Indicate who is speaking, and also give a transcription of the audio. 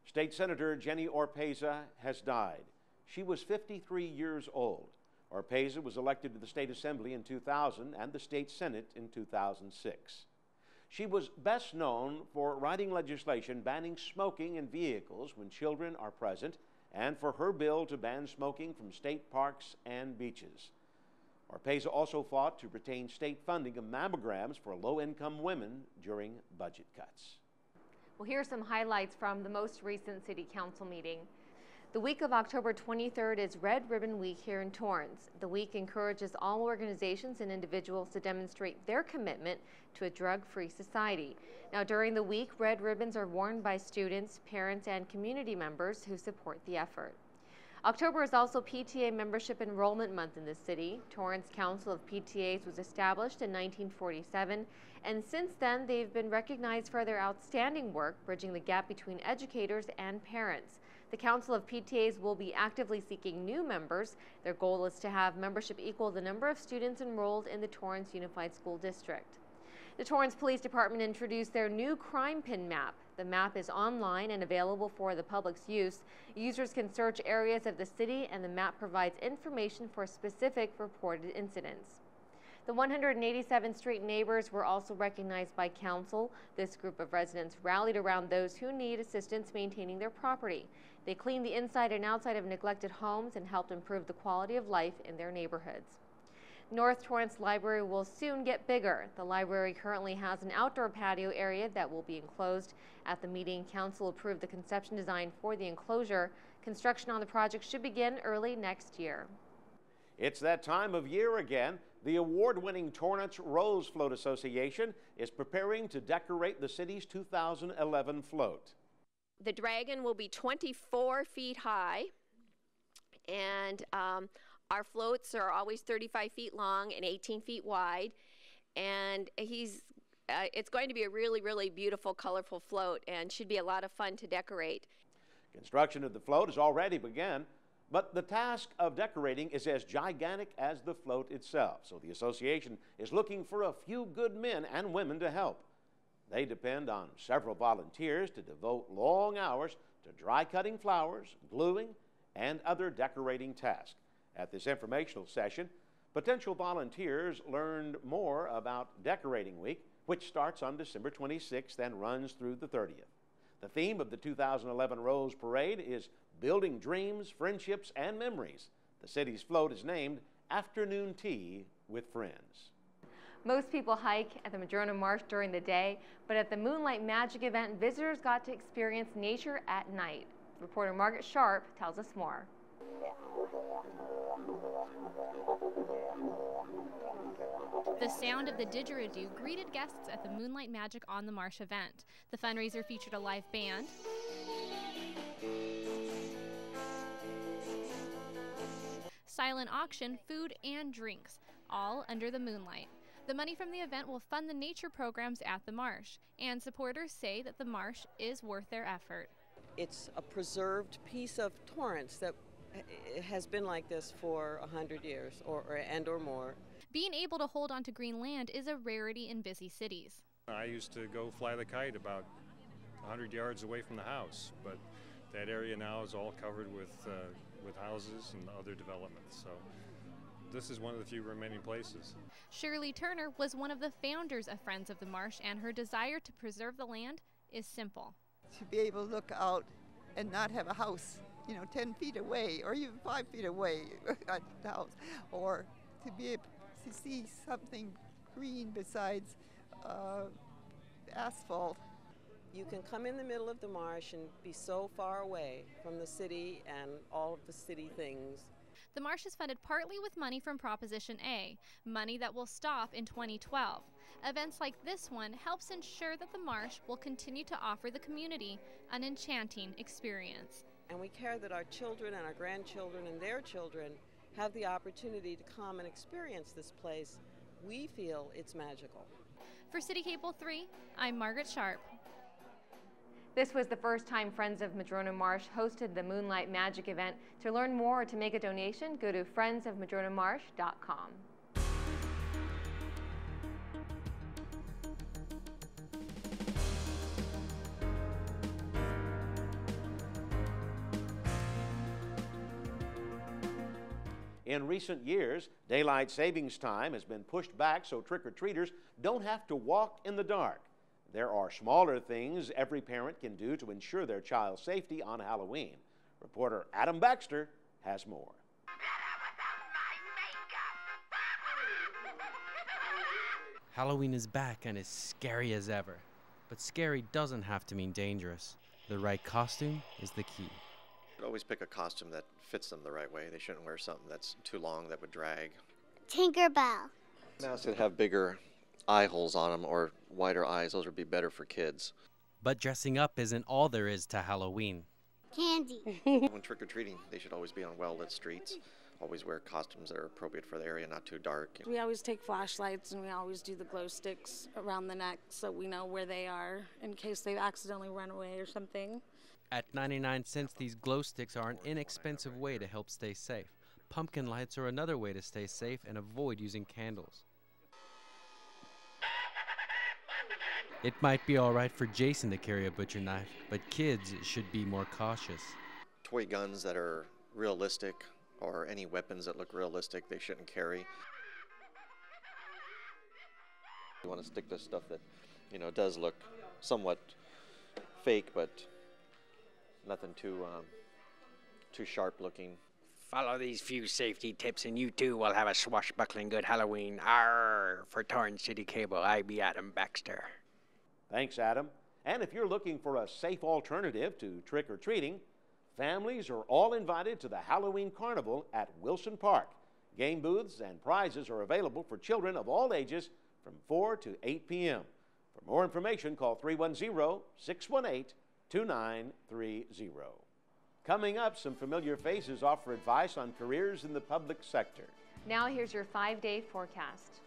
Speaker 1: State Senator Jenny Orpeza has died. She was 53 years old. Orpeza was elected to the State Assembly in 2000 and the State Senate in 2006. She was best known for writing legislation banning smoking in vehicles when children are present and for her bill to ban smoking from state parks and beaches. Orpeza also fought to retain state funding of mammograms for low-income women during budget cuts.
Speaker 2: Well, here are some highlights from the most recent City Council meeting. The week of October 23rd is Red Ribbon Week here in Torrance. The week encourages all organizations and individuals to demonstrate their commitment to a drug-free society. Now, during the week, red ribbons are worn by students, parents, and community members who support the effort. October is also PTA Membership Enrollment Month in the city. Torrance Council of PTAs was established in 1947, and since then they've been recognized for their outstanding work bridging the gap between educators and parents. The Council of PTAs will be actively seeking new members. Their goal is to have membership equal the number of students enrolled in the Torrance Unified School District. The Torrance Police Department introduced their new crime pin map. The map is online and available for the public's use. Users can search areas of the city, and the map provides information for specific reported incidents. The 187th Street neighbors were also recognized by council. This group of residents rallied around those who need assistance maintaining their property. They cleaned the inside and outside of neglected homes and helped improve the quality of life in their neighborhoods. North Torrance Library will soon get bigger. The library currently has an outdoor patio area that will be enclosed. At the meeting, council approved the conception design for the enclosure. Construction on the project should begin early next year.
Speaker 1: It's that time of year again. The award-winning Torrance Rose Float Association is preparing to decorate the city's 2011 float.
Speaker 3: The dragon will be 24 feet high, and our floats are always 35 feet long and 18 feet wide, and it's going to be a really, really beautiful, colorful float and should be a lot of fun to decorate.
Speaker 1: Construction of the float has already begun, but the task of decorating is as gigantic as the float itself, so the association is looking for a few good men and women to help. They depend on several volunteers to devote long hours to dry cutting flowers, gluing, and other decorating tasks. At this informational session, potential volunteers learned more about Decorating Week, which starts on December 26th and runs through the 30th. The theme of the 2011 Rose Parade is Building Dreams, Friendships, and Memories. The city's float is named Afternoon Tea with Friends.
Speaker 2: Most people hike at the Madrona Marsh during the day, but at the Moonlight Magic event, visitors got to experience nature at night. Reporter Margaret Sharp tells us more.
Speaker 4: The sound of the didgeridoo greeted guests at the Moonlight Magic on the Marsh event. The fundraiser featured a live band, silent auction, food, and drinks, all under the moonlight. The money from the event will fund the nature programs at the marsh, and supporters say that the marsh is worth their effort.
Speaker 5: It's a preserved piece of Torrance that has been like this for 100 years or more.
Speaker 4: Being able to hold onto green land is a rarity in busy cities.
Speaker 6: I used to go fly the kite about 100 yards away from the house, but that area now is all covered with houses and other developments. So this is one of the few remaining places.
Speaker 4: Shirley Turner was one of the founders of Friends of the Marsh, and her desire to preserve the land is simple.
Speaker 7: To be able to look out and not have a house, 10 feet away or even 5 feet away at the house, or to be able to see something green besides asphalt.
Speaker 5: You can come in the middle of the marsh and be so far away from the city and all of the city things.
Speaker 4: The marsh is funded partly with money from Proposition A, money that will stop in 2012. Events like this one helps ensure that the marsh will continue to offer the community an enchanting experience.
Speaker 5: And we care that our children and our grandchildren and their children have the opportunity to come and experience this place. We feel it's magical.
Speaker 4: For CitiCABLE 3, I'm Margaret Sharp.
Speaker 2: This was the first time Friends of Madrona Marsh hosted the Moonlight Magic event. To learn more or to make a donation, go to friendsofmadronamarsh.com.
Speaker 1: In recent years, daylight savings time has been pushed back so trick-or-treaters don't have to walk in the dark. There are smaller things every parent can do to ensure their child's safety on Halloween. Reporter Adam Baxter has more.
Speaker 8: Halloween is back and as scary as ever. But scary doesn't have to mean dangerous. The right costume is the key.
Speaker 9: Always pick a costume that fits them the right way. They shouldn't wear something that's too long that would drag.
Speaker 10: Tinkerbell.
Speaker 9: Masks that have bigger eye holes on them or wider eyes, those would be better for kids.
Speaker 8: But dressing up isn't all there is to Halloween.
Speaker 10: Candy.
Speaker 9: When trick-or-treating, they should always be on well-lit streets. Always wear costumes that are appropriate for the area, not too dark.
Speaker 11: We always take flashlights and we always do the glow sticks around the neck so we know where they are in case they've accidentally run away or something.
Speaker 8: At 99 cents, these glow sticks are an inexpensive way to help stay safe. Pumpkin lights are another way to stay safe and avoid using candles. It might be all right for Jason to carry a butcher knife, but kids should be more cautious.
Speaker 9: Toy guns that are realistic or any weapons that look realistic, they shouldn't carry. You want to stick to stuff that, does look somewhat fake, but nothing too sharp looking.
Speaker 12: Follow these few safety tips and you too will have a swashbuckling good Halloween. Arr! For Torrance City Cable, I be Adam Baxter.
Speaker 1: Thanks, Adam. And if you're looking for a safe alternative to trick-or-treating, families are all invited to the Halloween Carnival at Wilson Park. Game booths and prizes are available for children of all ages from 4 to 8 p.m. For more information, call 310-618-2930. Coming up, some familiar faces offer advice on careers in the public sector.
Speaker 2: Now here's your 5-day forecast.